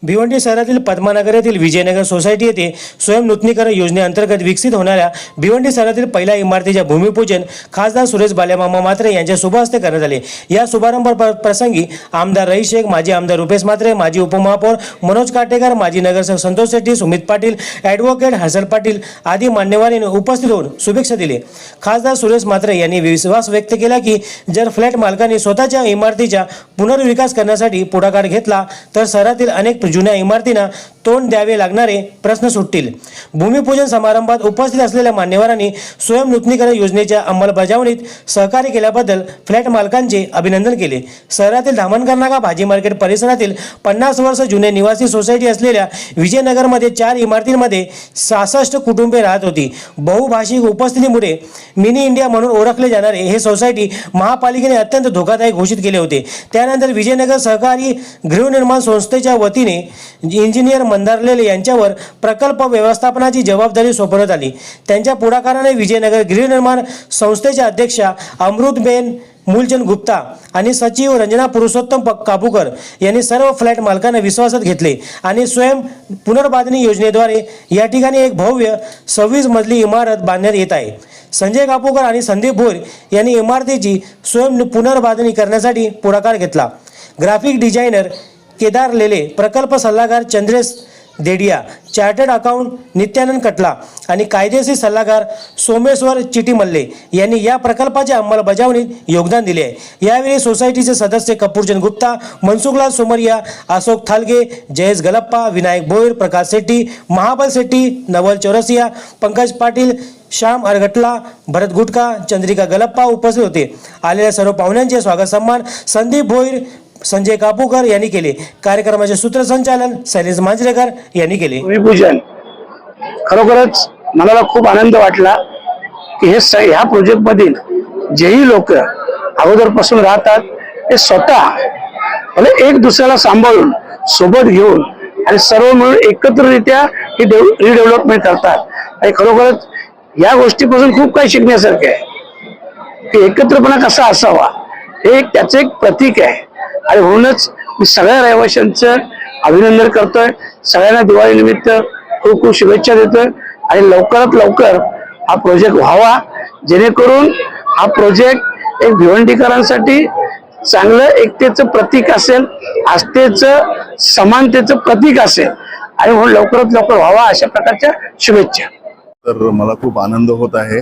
भिवंडी शहरातील पद्मानगर येथील विजयनगर सोसायटी येथे स्वयंनूतनीकरण योजनेअंतर्गत विकसित होणाऱ्या भिवंडी शहरातील पहिल्या इमारतीचे भूमिपूजन खासदार सुरेश बालेमामा म्हात्रे यांच्या शुभ हस्ते करण्यात आले। या शुभारंभ प्रसंगी आमदार रईस शेख, माजी आमदार रुपेश म्हात्रे, माजी उपमहापौर मनोज काटेकर, माजी नगरसेवक संतोष शेट्टी, सुमित पाटील, ॲडव्होकेट हर्षल पाटील आदी मान्यवरांनी उपस्थित होऊन शुभेच्छा दिले। खासदार सुरेश म्हात्रे यांनी विश्वास व्यक्त केला की जर फ्लॅट मालकांनी स्वतःच्या इमारतीचा पुनर्विकास करण्यासाठी पुढाकार घेतला तर शहरातील अनेक जुन्या इमारतींना तोंड द्यावे लागणारे प्रश्न सुटतील। भूमिपूजन समारंभात उपस्थित असलेल्या मान्यवरांनी स्वयंनूतनीकरण योजनेच्या अंमलबजावणीत सहकार्य केल्याबद्दल फ्लॅट मालकांचे अभिनंदन केले। शहरातील धामणकर नाका भाजी मार्केट परिसरातील 50 वर्ष जुने निवासी सोसायटी असलेल्या विजयनगरमध्ये 4 इमारतींमध्ये 66 कुटुंबे राहत होती। बहुभाषिक उपस्थितीमुळे मिनी इंडिया म्हणून ओळखले जाणारे हे सोसायटी महापालिकेने अत्यंत धोकादायक घोषित केले होते। त्यानंतर विजयनगर सहकारी गृहनिर्माण संस्थेच्या वतीने इंजिनियर मंदार लेले यांच्यावर प्रकल्प व्यवस्थापनाची जबाबदारी सोपवण्यात आली। त्यांच्या पुढाकाराने विजयनगर गृहनिर्माण संस्थेच्या अध्यक्षा अमृतबेन मूलचंद गुप्ता आणि सचिव रंजना पुरुषोत्तम काबूकर यांनी सर्व फ्लॅट मालकांना विश्वासात घेतले आणि स्वयं पुनर्बांधणी योजनेद्वारे या ठिकाणी एक भव्य 26 मजली इमारत बांधण्यात येत आहे। संजय कापूकर आणि संदीप भोर यांनी इमारतीची स्वयं पुनर्बांधणी करण्यासाठी पुढाकार घेतला। ग्राफिक डिझायनर केदार लेले, प्रकल्प सल्लागार चंद्रेश देडिया, चार्टर्ड अकाउंट नित्यानंद कटला आणि कायदेशीर सल्लागार सोमेश्वर चिटीमल्ले यांनी या प्रकल्पाच्या अंमलबजावणीत योगदान दिले आहे। यावेळी सोसायटीचे सदस्य कपूरचंद गुप्ता, मनसुखलाल सोमरिया, अशोक थालगे, जयेश गलप्पा, विनायक भोईर, प्रकाश शेट्टी, महाबल शेट्टी, नवल चौरसिया, पंकज पाटील, श्याम अरगटला, भरत गुटका, चंद्रिका गलप्पा उपस्थित होते। आलेल्या सर्व पाहुण्यांचे स्वागत सन्मान संदीप भोईर, संजय कापूकर यांनी केले। कार्यक्रमाचे सूत्रसंचालन शैलेश मांजरेकर यांनी केले। भूमिपूजन खरोखरच मनाला खूप आनंद वाटला की ह्या प्रोजेक्ट मधील जेही लोक अगोदरपासून राहतात ते स्वतः एक दुसऱ्याला सांभाळून सोबत घेऊन आणि सर्व मिळून एकत्रित्या ही रिडेव्हलपमेंट करतात आणि खरोखरच या गोष्टीपासून खूप काही शिकण्यासारखे आहे की एकत्रपणा कसा असावा हे त्याचे एक प्रतीक आहे। आणि म्हणूनच मी सगळ्या रहिवाशांचं अभिनंदन करतोय, सगळ्यांना दिवाळी निमित्त खूप खूप शुभेच्छा देतोय आणि लवकरात लवकर हा प्रोजेक्ट व्हावा जेणेकरून हा प्रोजेक्ट एक भिवंडीकरांसाठी चांगलं एकतेचं प्रतीक असेल, आस्थेचं समानतेचं प्रतीक असेल आणि म्हणून लवकरात लवकर व्हावा अशा प्रकारच्या शुभेच्छा। तर मला खूप आनंद होत आहे।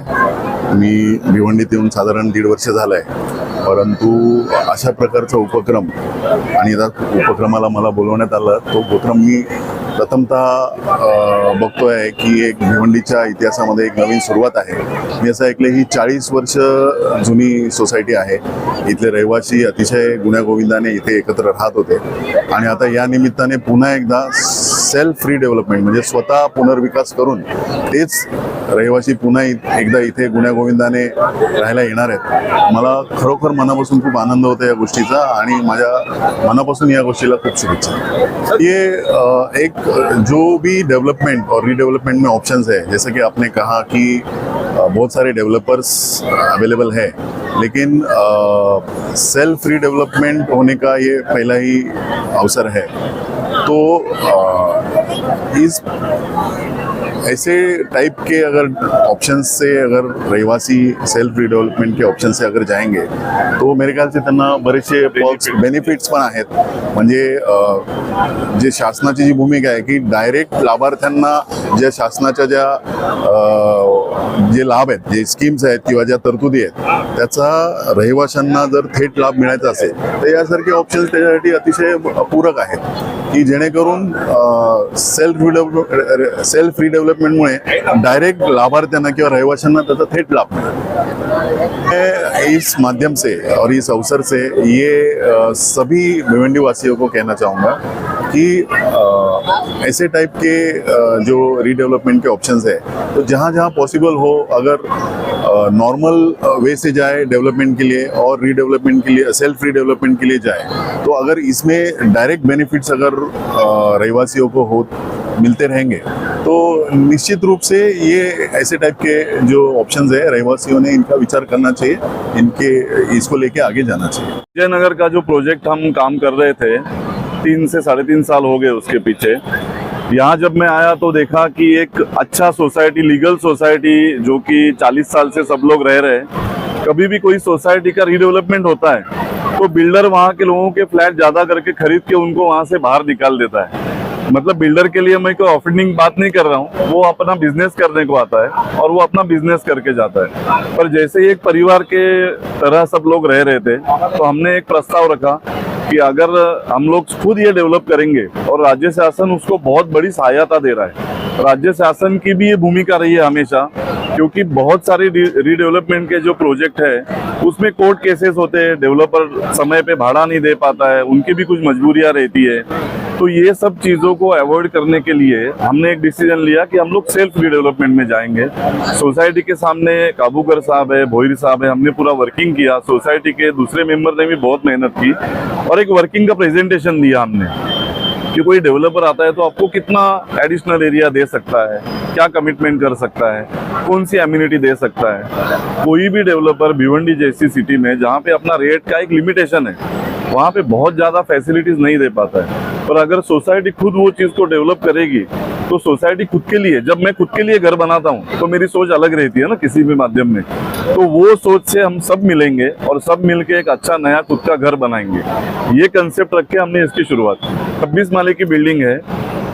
मी भिवंडीत येऊन साधारण 1.5 वर्ष झालं आहे, परंतु अशा प्रकारचा उपक्रम आणि या उपक्रमाला मला बोलवण्यात आलं तो उपक्रम मी प्रथमतः बघतोय की एक भिवंडीच्या इतिहासामध्ये एक नवीन सुरुवात आहे। मी असं ऐकलं ही 40 वर्ष जुनी सोसायटी आहे। इथले रहिवासी अतिशय गुण्यागोविंदाने इथे एकत्र राहत होते आणि आता या निमित्ताने पुन्हा एकदा सेल्फ रिडेव्हलपमेंट म्हणजे स्वतः पुनर्विकास करून तेच रहिवासी पुन्हा एकदा इथे गुण्यागोविंदाने राहायला येणार आहेत। मला खरोखर मनापासून खूप आनंद होतो या गोष्टीचा आणि माझ्या मनापासून या गोष्टीला खूप शुभेच्छा। ये एक जो भी डेवलपमेंट और रीडेवलपमेंट में ऑप्शंस है, जैसे कि आपने कहा कि बहुत सारे डेवलपर्स अवेलेबल है, लेकिन सेल्फ रीडेवलपमेंट होने का ये पहला ही अवसर है। तो इस ऐसे टाइप के अगर ऑप्शन से अगर रहिवासी सेल्फ रिडेव्हलपमेंट के ऑप्शन से अगर जाएंगे तो मेरे ख्याल से त्यांना बरेचसे बेनिफिट्स पण आहेत। म्हणजे जे शासनाची जी भूमिका आहे की डायरेक्ट लाभार्थ्यांना ज्या शासनाच्या जे लाभ आहेत, जे स्कीम्स आहेत किंवा ज्या तरतुदी आहेत त्याचा रहिवाशांना जर थेट लाभ मिळायचा असेल तर यासारखे ऑप्शन्स त्याच्यासाठी अतिशय पूरक आहेत की जेणेकरून सेल्फ रिडेव्हलपमेंटमुळे डायरेक्ट लाभार्थ्यांना किंवा रहिवाशांना त्याचा थेट लाभ मिळेल। इस माध्यम से और इस अवसर से ये सभी भिवंडी वासियों को कहना चाहूँगा कि ऐसे टाइप के जो रीडेवलपमेंट के ऑप्शंस है तो जहाँ जहाँ पॉसिबल हो अगर नॉर्मल वे से जाए डेवलपमेंट के लिए और रीडेवलपमेंट के लिए सेल्फ रीडेवलपमेंट के लिए जाए तो अगर इसमें डायरेक्ट बेनिफिट्स अगर रहवासियों को हो मिलते रहेंगे तो निश्चित रूप से ये ऐसे टाइप के जो ऑप्शंस है रहवासियों ने इनका विचार करना चाहिए, इनके इसको लेके आगे जाना चाहिए। विजयनगर का जो प्रोजेक्ट हम काम कर रहे थे 3 से 3.5 साल हो गए उसके पीछे। यहाँ जब मैं आया तो देखा कि एक अच्छा सोसाइटी, लीगल सोसाइटी जो कि 40 साल से सब लोग रह रहे हैं, कभी भी कोई सोसाइटी का रीडेवलपमेंट होता है तो बिल्डर वहाँ के लोगों के फ्लैट ज्यादा करके खरीद के उनको वहाँ से बाहर निकाल देता है। मतलब बिल्डर के लिए मैं कोई ऑफेंडिंग बात नहीं कर रहा हूँ, वो अपना बिजनेस करने को आता है और वो अपना बिजनेस करके जाता है। पर जैसे ही एक परिवार के तरह सब लोग रह रहे थे तो हमने एक प्रस्ताव रखा कि अगर हम लोग खुद ये डेवलप करेंगे, और राज्य शासन उसको बहुत बड़ी सहायता दे रहा है। राज्य शासन की भी ये भूमिका रही है हमेशा, क्योंकि बहुत सारे रीडेवलपमेंट के जो प्रोजेक्ट है उसमें कोर्ट केसेस होते हैं, डेवलपर समय पे भाड़ा नहीं दे पाता है, उनकी भी कुछ मजबूरियां रहती है। तो ये सब चीज़ों को अवॉइड करने के लिए हमने एक डिसीजन लिया कि हम लोग सेल्फ रीडेवलपमेंट में जाएंगे। सोसाइटी के सामने काबूकर साहब है, भोईर साहब है, हमने पूरा वर्किंग किया। सोसाइटी के दूसरे मेंबर ने भी बहुत मेहनत की और एक वर्किंग का प्रेजेंटेशन दिया हमने कि कोई डेवलपर आता है तो आपको कितना एडिशनल एरिया दे सकता है, क्या कमिटमेंट कर सकता है, कौन सी एम्यूनिटी दे सकता है। कोई भी डेवलपर भिवंडी जैसी सिटी में जहाँ पे अपना रेट का एक लिमिटेशन है, वहाँ पे बहुत ज़्यादा फैसिलिटीज नहीं दे पाता है। पर अगर सोसाइटी खुद वो चीज़ को डेवलप करेगी तो सोसाइटी खुद के लिए, जब मैं खुद के लिए घर बनाता हूँ तो मेरी सोच अलग रहती है ना किसी भी माध्यम में, तो वो सोच से हम सब मिलेंगे और सब मिलके एक अच्छा नया खुद का घर बनाएंगे। ये कंसेप्ट रख के हमने इसकी शुरुआत की। 26 माले की बिल्डिंग है,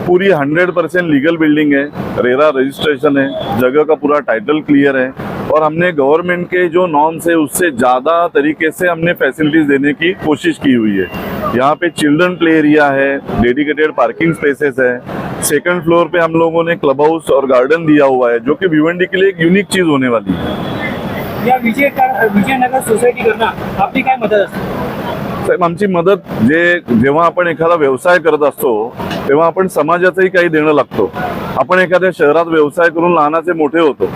पूरी 100% लीगल बिल्डिंग है, रेरा रजिस्ट्रेशन है, जगह का पूरा टाइटल क्लियर है और हमने गवर्नमेंट के जो नॉर्म्स है उससे ज़्यादा तरीके से हमने फैसिलिटीज देने की कोशिश की हुई है। यहाँ पे चिल्ड्रन प्ले एरिया है, डेडिकेटेड पार्किंग स्पेसेस है, सेकंड फ्लोर पे हम लोगों ने क्लब हाउस और गार्डन दिया हुआ है, जो कि भिवंडी के लिए एक युनिक चीज होने वाली है। या विजयनगर सोसायटी करना आपली काय मदत असते? साहेब, आमची मदत जेव्हा आपण एखादा व्यवसाय करत असतो तेव्हा आपण समाजाचंही काही देणं लागतो। आपण एखाद्या शहरात व्यवसाय करून लहानाचे मोठे होतो,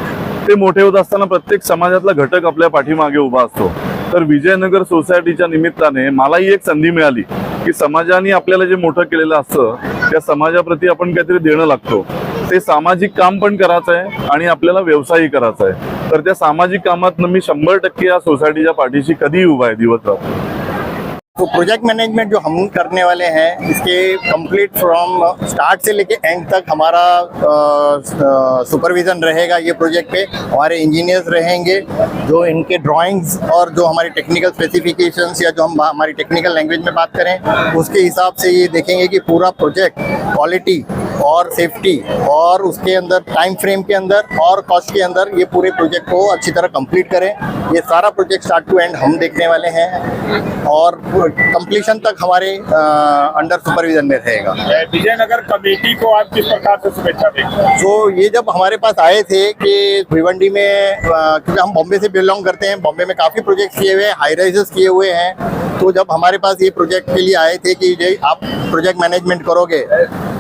ते मोठे होत असताना प्रत्येक समाजातला घटक आपल्या पाठीमागे उभा असतो। तर विजयनगर सोसायटीच्या निमित्ताने मलाही एक संधी मिळाली की समाजाने आपल्याला जे मोठं केलेलं असतं त्या समाजाप्रती आपण काहीतरी देणं लागतो। ते सामाजिक काम पण करायचं आहे आणि आपल्याला व्यवसायही करायचा आहे। तर त्या सामाजिक कामात मी 100% या सोसायटीच्या पाठीशी कधीही उभा आहे दिवस रात। तो प्रोजेक्ट मैनेजमेंट जो हम करने वाले हैं, इसके कंप्लीट फ्रॉम स्टार्ट से लेके एंड तक हमारा सुपरविजन रहेगा। ये प्रोजेक्ट पे हमारे इंजीनियर्स रहेंगे जो इनके ड्राइंग्स और जो हमारी टेक्निकल स्पेसिफिकेशंस या जो हम हमारी टेक्निकल लैंग्वेज में बात करें उसके हिसाब से ये देखेंगे कि पूरा प्रोजेक्ट क्वालिटी और सेफ्टी और उसके अंदर टाइम फ्रेम के अंदर और कॉस्ट के अंदर ये पूरे प्रोजेक्ट को अच्छी तरह कंप्लीट करें। ये सारा प्रोजेक्ट स्टार्ट टू एंड हम देखने वाले हैं और कंप्लीशन तक हमारे अंडर सुपरविजन में रहेगा। विजयनगर कमेटी को आप किस प्रकार से शुभेच्छा देंगे? तो ये जब हमारे पास आए थे कि भिवंडी में, क्योंकि हम बॉम्बे से बिलोंग करते हैं, बॉम्बे में काफ़ी प्रोजेक्ट किए हुए हैं, हाई राइजेस किए हुए हैं, तो जब हमारे पास ये प्रोजेक्ट के लिए आए थे कि आप प्रोजेक्ट मैनेजमेंट करोगे,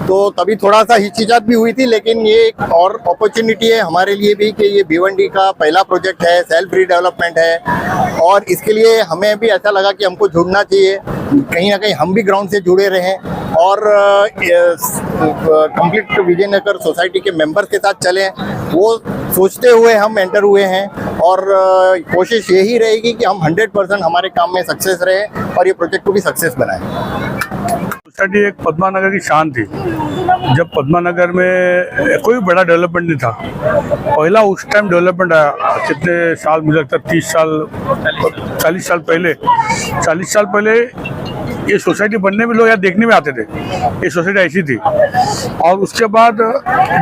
तो तभी थोड़ा सा हिचकिचाहट भी हुई थी, लेकिन ये एक और अपॉर्चुनिटी है हमारे लिए भी कि ये भिवंडी का पहला प्रोजेक्ट है, सेल्फ रीडेवलपमेंट है और इसके लिए हमें भी ऐसा लगा कि हमको जुड़ना चाहिए, कहीं ना कहीं हम भी ग्राउंड से जुड़े रहें और कंप्लीट विजयनगर सोसाइटी के मेंबर्स के साथ चलें, वो सोचते हुए हम एंटर हुए हैं और कोशिश यही रहेगी कि हम 100% हमारे काम में सक्सेस रहे और ये प्रोजेक्ट को भी सक्सेस बनाएं। सोसाइटी एक पद्मानगर की शान थी। जब पद्मानगर में कोई बड़ा डेवलपमेंट नहीं था, पहला उस टाइम डेवलपमेंट आया, कितने साल मुझे लगता है 30 साल 40 साल पहले, 40 साल पहले ये सोसाइटी बनने में लोग यहाँ देखने में आते थे। ये सोसाइटी ऐसी थी और उसके बाद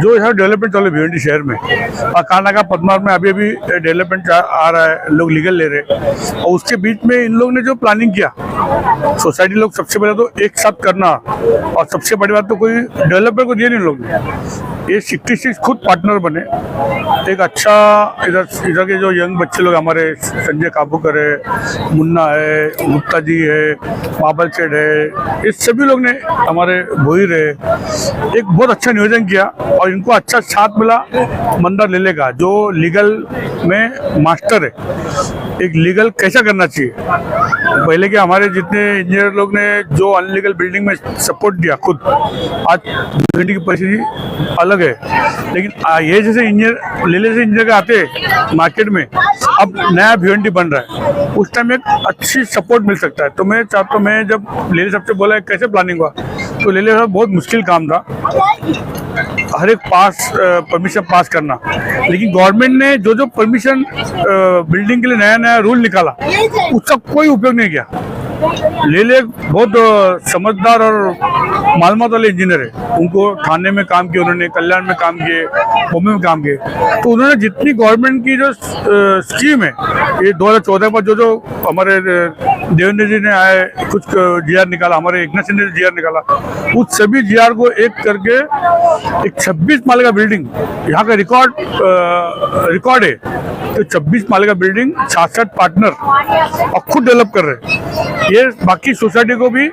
जो यहाँ डेवलपमेंट चले भिवंडी शहर में और कानाका पद्मार में अभी अभी डेवलपमेंट आ रहा है, लोग लीगल ले रहे हैं और उसके बीच में इन लोग ने जो प्लानिंग किया, सोसाइटी लोग सबसे पहले तो एक साथ करना और सबसे बड़ी बात तो कोई डेवलपर को दिया नहीं लोग ने, ये 66 खुद पार्टनर बने। एक अच्छा इधर के जो यंग बच्चे लोग हमारे संजय काबूकर है, मुन्ना है, गुप्ता जी है, बाबल सेठ है, ये सभी लोग ने, हमारे भोईर है, एक बहुत अच्छा नियोजन किया और इनको अच्छा साथ मिला मंदार लेले का, जो लीगल में मास्टर है, एक लीगल कैसा करना चाहिए पहले के हमारे जितने इंजीनियर लोग ने जो अनलीगल बिल्डिंग में सपोर्ट दिया खुद, आज भिवंडी की परिस्थिति अलग है। लेकिन ये जैसे इंजीनियर लेले से इंजीनियर आते मार्केट में, अब नया भिवंडी बन रहा है, उस टाइम एक अच्छी सपोर्ट मिल सकता है। तो मैं चाहता हूँ, मैं जब लेले साहब से बोला कैसे प्लानिंग हुआ, तो लेले साहब बहुत मुश्किल काम था हर एक परमिशन पास करना। लेकिन गवर्नमेंट ने जो परमिशन बिल्डिंग के लिए नया नया रूल निकाला, उसका कोई उपयोग नहीं किया। लेले बहुत समझदार और मालूमात वाले इंजीनियर है, उनको थाने में काम किया, उन्होंने कल्याण में काम किए, बॉम्बे में काम किए। तो उन्होंने जितनी गवर्नमेंट की जो स्कीम है, ये 2014 पर जो हमारे देवेंद्र जी ने आए कुछ जीआर निकाला, हमारे एकनाथ शिंदे ने जीआर निकाला, उस सभी जीआर को एक करके एक 26 माले का बिल्डिंग, यहाँ का रिकॉर्ड है। तो 26 माले का बिल्डिंग 66 पार्टनर और खुद डेवलप कर रहे हैं। ये बाकी सोसाइटी को भी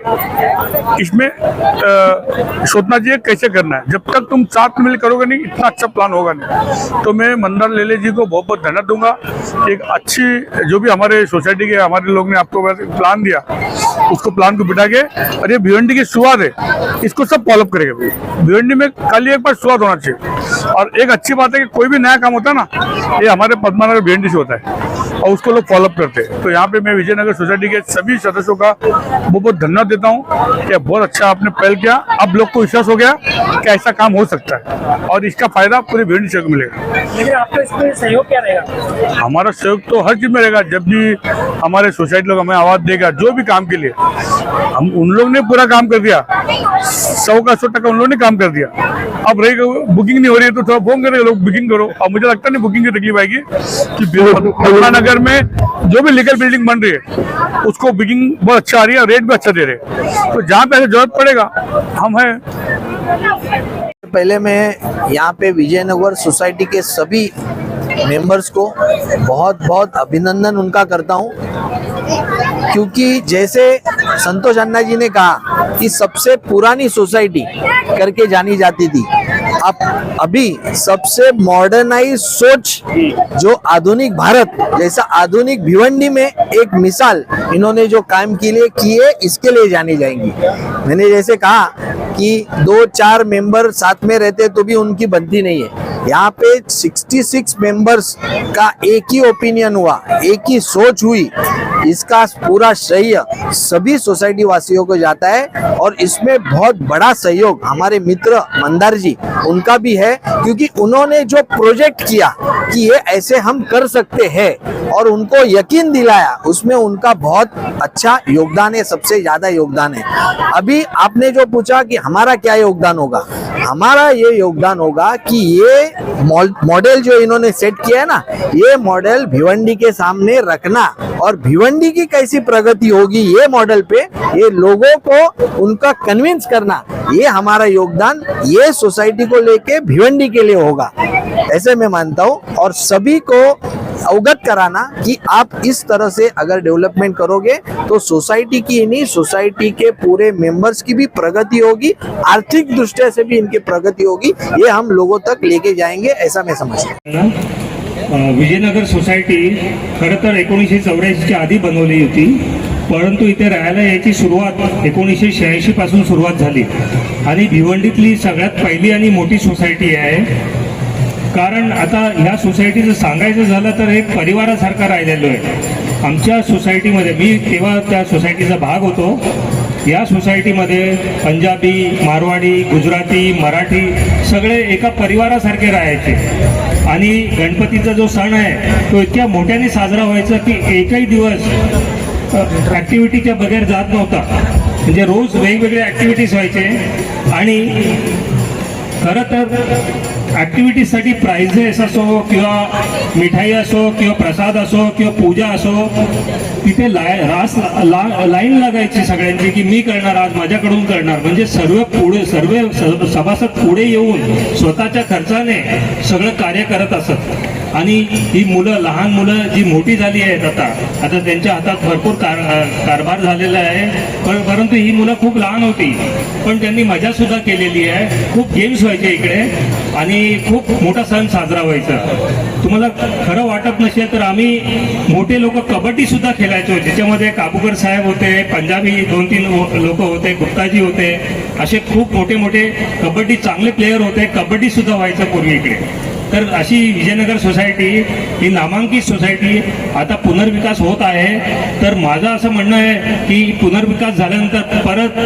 इसमें सोचना चाहिए कैसे करना है। जब तक तुम साथ में करोगे नहीं, इतना अच्छा प्लान होगा नहीं। तो मैं मंदार लेले जी को बहुत बहुत धन्यवाद दूंगा। एक अच्छी जो भी हमारे सोसाइटी के हमारे लोग ने आपको प्लान दिया, उसको प्लान को बिठा के, और ये भिवंडी की शुरुआत है, इसको सब फॉलोअप करेंगे। भिवंडी में खाली एक बार शुरुआत होना चाहिए। और एक अच्छी बात है कि कोई भी नया काम होता है ना, ये हमारे पद्मानगर भिवंडी से होता है और उसको लोग फॉलोअप करते हैं। तो यहाँ पे मैं विजयनगर सोसाइटी के सभी सदस्यों का बहुत बहुत धन्यवाद देता हूँ कि बहुत अच्छा आपने पहल किया। अब लोग को विश्वास हो गया कि ऐसा काम हो सकता है और इसका फायदा पूरे भिवंडी शहर को मिलेगा। लेकिन आपका इसमें सहयोग क्या रहेगा? हमारा सहयोग तो हर चीज में रहेगा। जब भी हमारे सोसाइटी लोग हमें आवाज देगा जो भी काम के लिए, हम उन लोग ने पूरा काम कर दिया, 100 का 100% उन लोगों ने काम कर दिया। अब रही बुकिंग नहीं हो रही है तो थोड़ा फोन करेंगे लोग, बुकिंग करो। और मुझे लगता नहीं बुकिंग की तकलीफ आएगी कि पद्मानगर में जो भी लीगल बिल्डिंग बन रही है उसको बुकिंग बहुत अच्छा आ रही है, रेट भी अच्छा दे रहे हैं। तो जहाँ पे जरूरत पड़ेगा हम हैं। पहले मैं यहाँ पे विजयनगर सोसाइटी के सभी मेंबर्स को बहुत बहुत अभिनंदन उनका करता हूँ, क्योंकि जैसे संतोष अन्ना जी ने कहा कि सबसे पुरानी सोसाइटी करके जानी जाती थी, अब अभी सबसे मॉडर्नाइज सोच जो आधुनिक भारत जैसा आधुनिक भिवंडी में एक मिसाल इन्होंने जो काम के लिए किए, इसके लिए जानी जाएंगी। मैंने जैसे कहा कि 2-4 मेंबर साथ में रहते तो भी उनकी बनती नहीं है। यहाँ पे 66 मेंबर्स का एक ही ओपिनियन हुआ, एक ही सोच हुई, इसका पूरा श्रेय सभी सोसाइटी वासियों को जाता है। और इसमें बहुत बड़ा सहयोग हमारे मित्र मंदार जी उनका भी है, क्योंकि उन्होंने जो प्रोजेक्ट किया कि ये ऐसे हम कर सकते हैं और उनको यकीन दिलाया, उसमें उनका बहुत अच्छा योगदान है, सबसे ज्यादा योगदान है। अभी आपने जो पूछा कि हमारा क्या योगदान होगा, हमारा ये योगदान होगा कि ये मॉडल जो इन्होंने सेट किया है ना, ये मॉडल भिवंडी के सामने रखना और भिवंडी की कैसी प्रगति होगी ये मॉडल पे, ये लोगों को उनका कन्विंस करना, ये हमारा योगदान ये सोसाइटी को लेके भिवंडी के लिए होगा, ऐसे मैं मानता हूँ। और सभी को अवगत कराना कि आप इस तरह से अगर डेवलपमेंट करोगे तो सोसाइटी की ही नहीं, सोसाइटी के पूरे मेंबर्स की भी प्रगति होगी, आर्थिक दृष्टि से भी इनकी प्रगति होगी, ये हम लोगों तक लेके जाएंगे, ऐसा मैं समझता हूँ। विजयनगर सोसायटी खरं तर 1984च्या आधी बनवली होती, परंतु इथे राहायला याची सुरुवात 1986 पासून सुरुवात झाली आणि भिवंडीतली सगळ्यात पहिली आणि मोठी सोसायटी आहे। कारण आता ह्या सोसायटीचं सांगायचं झालं तर एक परिवारासारखा राहिलेलो आहे। आमच्या सोसायटीमध्ये मी तेव्हा त्या सोसायटीचा भाग होतो। या सोसायटीमध्ये पंजाबी, मारवाडी, गुजराती, मराठी सगळे एका परिवारासारखे राहायचे आणि गणपतीचा जो सण आहे तो इतक्या मोठ्याने साजरा व्हायचा की एकही दिवस ॲक्टिव्हिटीच्या बगैर जात नव्हता। म्हणजे रोज वेगवेगळे ॲक्टिव्हिटीज व्हायचे आणि खरं तर ॲक्टिव्हिटीजसाठी प्राइजेस असो किंवा मिठाई असो किंवा प्रसाद असो किंवा पूजा असो, तिथे लाईन लागायची सगळ्यांची की मी करणार, आज माझ्याकडून करणार। म्हणजे सर्व सभासद पुढे येऊन स्वतःच्या खर्चाने सगळं कार्य करत असत आणि ही मुलं, लहान मुलं जी मोठी झाली आहेत आता त्यांच्या हातात भरपूर कारभार झालेला आहे, परंतु ही मुलं खूप लहान होती पण त्यांनी मजा सुद्धा केलेली आहे। खूप गेम्स व्हायचे इकडे आणि खूप मोठा सण साजरा व्हायचा। तुम्हाला खरं वाटत नसेल तर आम्ही मोठे लोक कबड्डी सुद्धा खेळायचो, ज्याच्यामध्ये काबूकर साहेब होते, पंजाबी 2-3 लोक होते, गुप्ताजी होते, असे खूप मोठे मोठे कबड्डी चांगले प्लेयर होते. कबड्डी सुद्धा व्हायचं पूर्वी इकडे. तर अशी विजयनगर सोसायटी ही नामांकित सोसायटी आता पुनर्विकास होत आहे. तर माझं असं म्हणणं आहे की पुनर्विकास झाल्यानंतर परत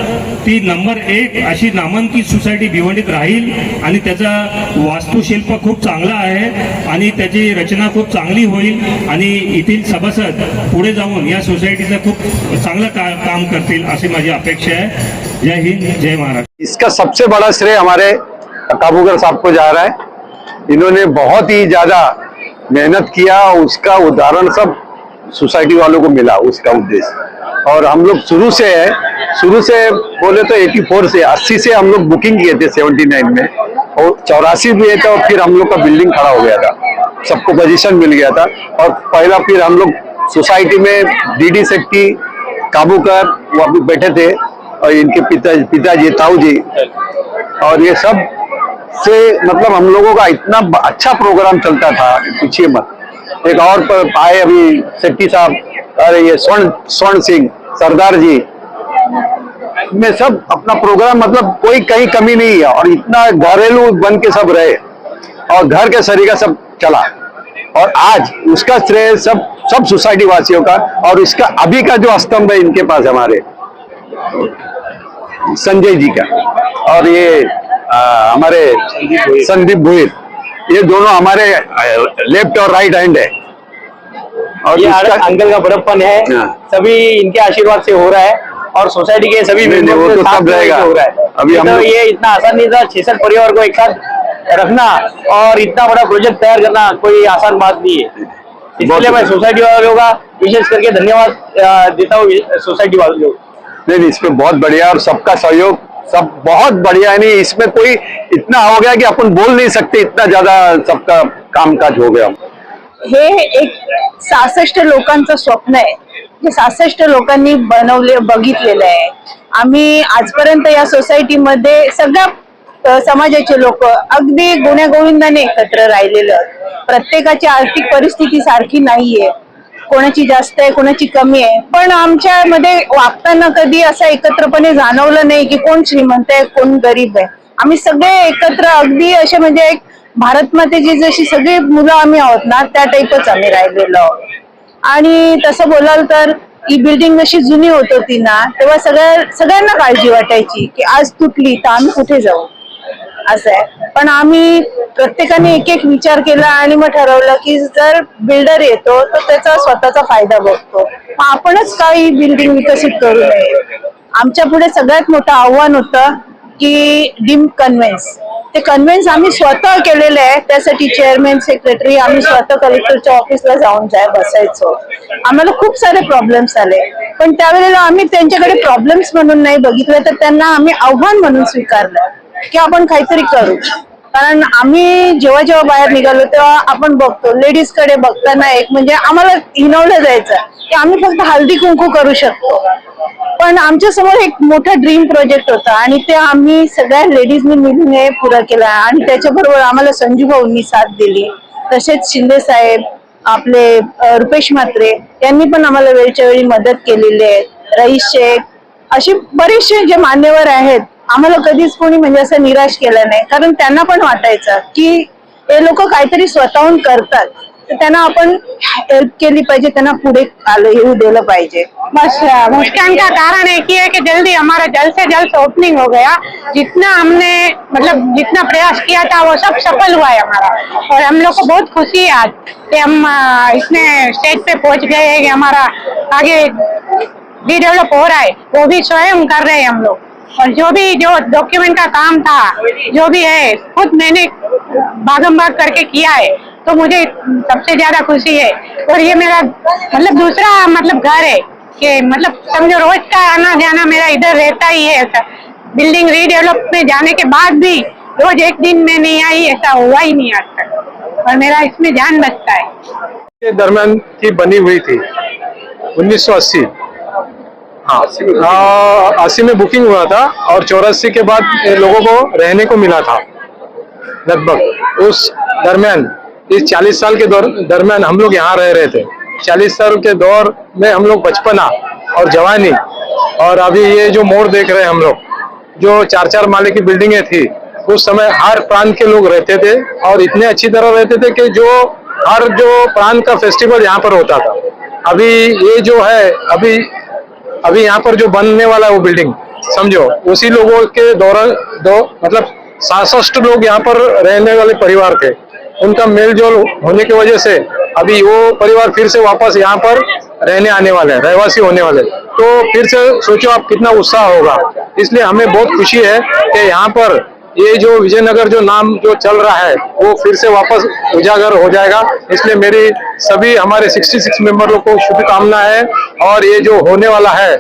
ती नंबर 1 अशी नामांकित सोसायटी भिवंडीत राहील आणि त्याचा वास्तुशिल्प खूप चांगला आहे आणि त्याची रचना खूप चांगली होईल आणि येथील सभासद पुढे जाऊन या सोसायटीचं खूप चांगलं काम करतील अशी माझी अपेक्षा आहे. जय हिंद, जय महाराष्ट्र. इसका सबसे बड़ा श्रेय हमारे काबूकर साहब को जा रहा है. इन्होंने बहुत ही ज्यादा मेहनत किया, उसका उदाहरण सब सोसाइटी वालों को मिला, उसका उद्देश्य. और हम लोग शुरू से बोले तो 84 से 80 से हम लोग बुकिंग किए थे 79 में, और 84 में तो फिर हम लोग का बिल्डिंग खड़ा हो गया था, सबको पोजीशन मिल गया था. और पहला फिर हम लोग सोसाइटी में डीडी सेक्रेटरी काबूकर वो अभी बैठे थे, और इनके पिताजी ताऊ जी, और ये सब से मतलब हम लोगों का इतना अच्छा प्रोग्राम चलता था, पूछिए मत. एक और आए अभी सेट्टी साहब, अरे ये स्वर्ण सिंह सरदार जी, में सब अपना प्रोग्राम मतलब कोई कहीं कमी नहीं है, और इतना घरेलू बन के सब रहे और घर के सरीका सब चला. और आज उसका श्रेय सब सोसाइटी वासियों का, और इसका अभी का जो स्तंभ है इनके पास हमारे संजय जी का, और ये हमारे संदीप भोईर, ये दोनों हमारे लेफ्ट और राइट हैंड है. और ये अंकल का बड़प्पन है, सभी इनके आशीर्वाद से हो रहा है और सोसाइटी के सभी मेंबर्स के साथ रहेगा हो रहा है. अभी हम तो ये इतना आसान नहीं था, 66 परिवार को एक साथ रखना और इतना बड़ा प्रोजेक्ट तैयार करना कोई आसान बात नहीं है. इसलिए मैं सोसाइटी वालों का विशेष करके धन्यवाद देता हूँ सोसाइटी वालों को. नहीं, इसमें बहुत बढ़िया, और सबका सहयोग सब बहुत बढ़िया है. नहीं, इसमें कोई इतना हो गया कि अपन बोल नाही सकते, इतना ज्यादा सबका कामकाज हो गया. हे एक 66 लोकांचं स्वप्न आहे, जे 66 लोकांनी बघितलेलं आहे. आम्ही आजपर्यंत या सोसायटीमध्ये सगळ्या समाजाचे लोक अगदी गुण्यागोविंदाने एकत्र राहिलेलं. प्रत्येकाची आर्थिक परिस्थिती सारखी नाहीये, कोणाची जास्त आहे, कोणाची कमी आहे, पण आमच्यामध्ये वागताना कधी असं एकत्रपणे जाणवलं नाही की कोण श्रीमंत आहे, कोण गरीब आहे. आम्ही सगळे एकत्र अगदी असे म्हणजे एक भारत मातेची जशी सगळी मुलं आम्ही आहोत ना, त्या टाईपच आम्ही राहिलेलो आहोत. आणि तसं बोलाल तर ही बिल्डिंग जशी जुनी होत होती ना, तेव्हा सगळ्यांना काळजी वाटायची की आज तुटली तर आम्ही कुठे जाऊ, असं आहे. पण आम्ही प्रत्येकाने एक विचार केला आणि मग ठरवलं की जर बिल्डर येतो तर त्याचा स्वतःचा फायदा बघतो, मग आपणच काही बिल्डिंग विकसित करू नये. आमच्या पुढे सगळ्यात मोठं आव्हान होतं की डीम कन्व्हेन्स. ते कन्व्हेन्स आम्ही स्वतः केलेलं आहे. त्यासाठी चेअरमॅन, सेक्रेटरी आम्ही स्वतः कलेक्टरच्या ऑफिसला जाऊन बसायचो. आम्हाला खूप सारे प्रॉब्लेम्स आले, पण त्यावेळेला आम्ही त्यांच्याकडे प्रॉब्लेम्स म्हणून नाही बघितलं, तर त्यांना आम्ही आव्हान म्हणून स्वीकारलं की आपण काहीतरी करू. कारण आम्ही जेव्हा बाहेर निघालो तेव्हा आपण बघतो लेडीज कडे बघताना एक म्हणजे आम्हाला हिनवलं जायचं की आम्ही फक्त हळदी कुंकू करू शकतो, पण आमच्या समोर एक मोठा ड्रीम प्रोजेक्ट होता आणि ते आम्ही सगळ्या लेडीजनी मिळून पुरा केला. आणि त्याच्याबरोबर आम्हाला संजू भाऊंनी साथ दिली, तसेच शिंदे साहेब, आपले रुपेश म्हात्रे यांनी पण आम्हाला वेळच्या वेळी मदत केलेली आहे. रईस शेख, असे बरेचसे जे मान्यवर आहेत, आम्हाला कधीच कोणी म्हणजे असं निराश केलं नाही. कारण त्यांना पण वाटायचं की हे लोक काहीतरी स्वतःहून करतात, तर त्यांना आपण हेल्प केली पाहिजे, त्यांना पुढे येऊ दिलं पाहिजे. बस मुस्कान का कारण एक ही है कि जल्दी हमारा जल्द से जल्द ओपनिंग हो गया. जितना हमने मतलब जितना प्रयास किया था वो सब सफल हुआ है हमारा, और हम लोग को बहुत खुशी है आज कि हम इतने स्टेज पे पहुंच गए हैं कि हमारा आगे रीडेवलप हो रहा है, वो भी स्वयं कर रहे हैं हम लोग. और जो डॉक्यूमेंट का काम था, जो भी है, खुद मैंने भागम भाग करके किया है, तो मुझे सबसे ज्यादा खुशी है. और ये मेरा मतलब दूसरा मतलब घर है कि मतलब समझो रोज का आना जाना मेरा इधर रहता ही है. बिल्डिंग रीडेवलप में जाने के बाद भी रोज एक दिन में नहीं आई, ऐसा हुआ ही नहीं आज तक, और मेरा इसमें ध्यान बचता है. के दरमियान की बनी हुई थी 1980. हाँ, 80 में बुकिंग हुआ था और 84 के बाद लोगों को रहने को मिला था लगभग. उस दरमियान इस 40 साल के दरमियान हम लोग यहाँ रह रहे थे। 40 साल के दौर में हम लोग बचपना और जवानी, और अभी ये जो मोड़ देख रहे हैं हम लोग, जो 4-4 माले की बिल्डिंगें थी, उस समय हर प्रांत के लोग रहते थे और इतने अच्छी तरह रहते थे कि जो हर जो प्रांत का फेस्टिवल यहाँ पर होता था। अभी ये जो है, अभी यहाँ पर जो बनने वाला है वो बिल्डिंग, समझो उसी लोगों के मतलब 67 लोग यहाँ पर रहने वाले परिवार थे। उनका मेल जोल होने की वजह से अभी वो परिवार फिर से वापस यहाँ पर रहने आने वाले हैं, रहवासी होने वाले। तो फिर से सोचो आप कितना उत्साह होगा। इसलिए हमें बहुत खुशी है कि यहाँ पर ये जो विजयनगर जो नाम जो चल रहा है वो फिर से वापस उजागर हो जाएगा। इसलिए मेरी सभी हमारे 66 मेंबरों को शुभकामना है, और ये जो होने वाला है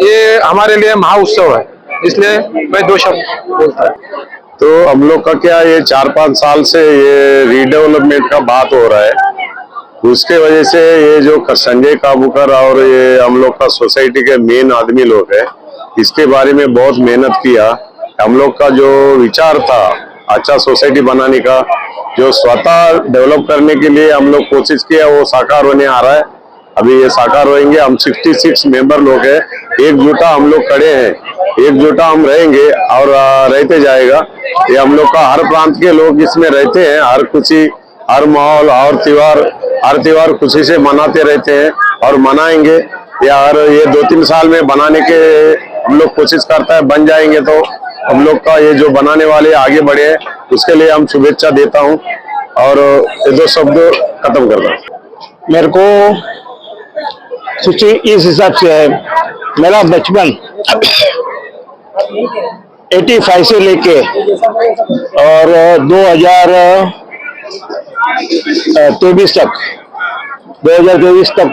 ये हमारे लिए महाउत्सव है। इसलिए मैं 2 शब्द बोलता हूँ। तो हम लोग का क्या, ये 4-5 साल से ये रीडेवलपमेंट का बात हो रहा है। उसके वजह से ये जो संजय काबूकर और ये हम लोग का सोसाइटी के मेन आदमी लोग है, इसके बारे में बहुत मेहनत किया। हम लोग का जो विचार था अच्छा सोसाइटी बनाने का, जो स्वतः डेवलप करने के लिए हम लोग कोशिश किया, वो साकार होने आ रहा है। अभी ये साकार होंगे। हम 66 मेंबर लोग हैं, एकजुटा हम लोग खड़े हैं, एकजुटा हम रहेंगे और रहते जाएगा। ये हम लोग का हर प्रांत के लोग इसमें रहते हैं, हर खुशी, हर माहौल, हर त्योहार खुशी से मनाते रहते हैं और मनाएंगे। यार ये 2-3 साल में बनाने के हम लोग कोशिश करता है, बन जाएंगे तो हम लोग का ये जो बनाने वाले आगे बढ़े हैं, उसके लिए हम शुभेच्छा देता हूँ और ये 2 शब्द खत्म करता हूँ। मेरे को खुशी इस हिसाब से है, मेरा बचपन 85 से लेके और 2023 तक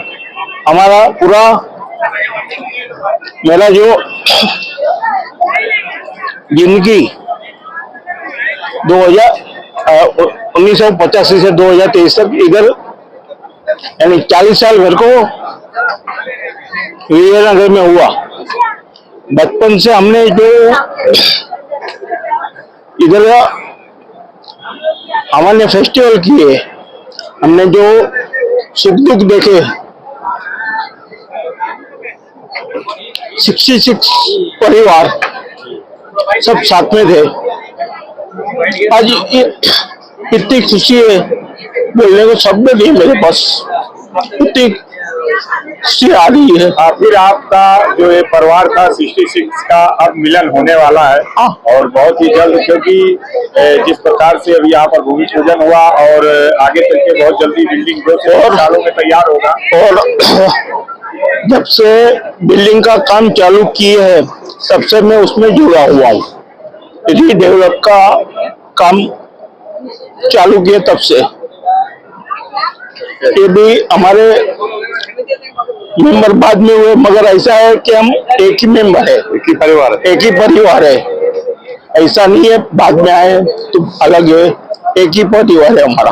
हमारा पूरा मेरा जो जिंदगी 1985 से 2023 तक इधर, यानी 40 साल मेरे को विजयनगर में हुआ। बचपन से हमने जो इधर हमारे फेस्टिवल किए, हमने जो सुख दुख देखे, 66 परिवार सब साथ में थे। आज इतनी खुशी है, बोलने को शब्द नहीं मेरे पास, इतनी खुशी आ रही है। फिर आपका जो ये परिवार का 66 का अब मिलन होने वाला है, और बहुत ही जल्द, क्योंकि जिस प्रकार से अभी यहाँ पर भूमि पूजन हुआ और आगे चल के बहुत जल्दी बिल्डिंग 2 से 3 सालों में तैयार होगा। और जब से बिल्डिंग का काम चालू किए है, तब से मैं उसमें जुड़ा हुआ हूँ। रीडेवलप का काम चालू किए तब से। ये भी हमारे मेंबर बाद में हुए, मगर ऐसा है कि हम एक ही मेंबर है, एक ही परिवार है। ऐसा नहीं है बाद में आए तो अलग है, एक ही परिवार है हमारा।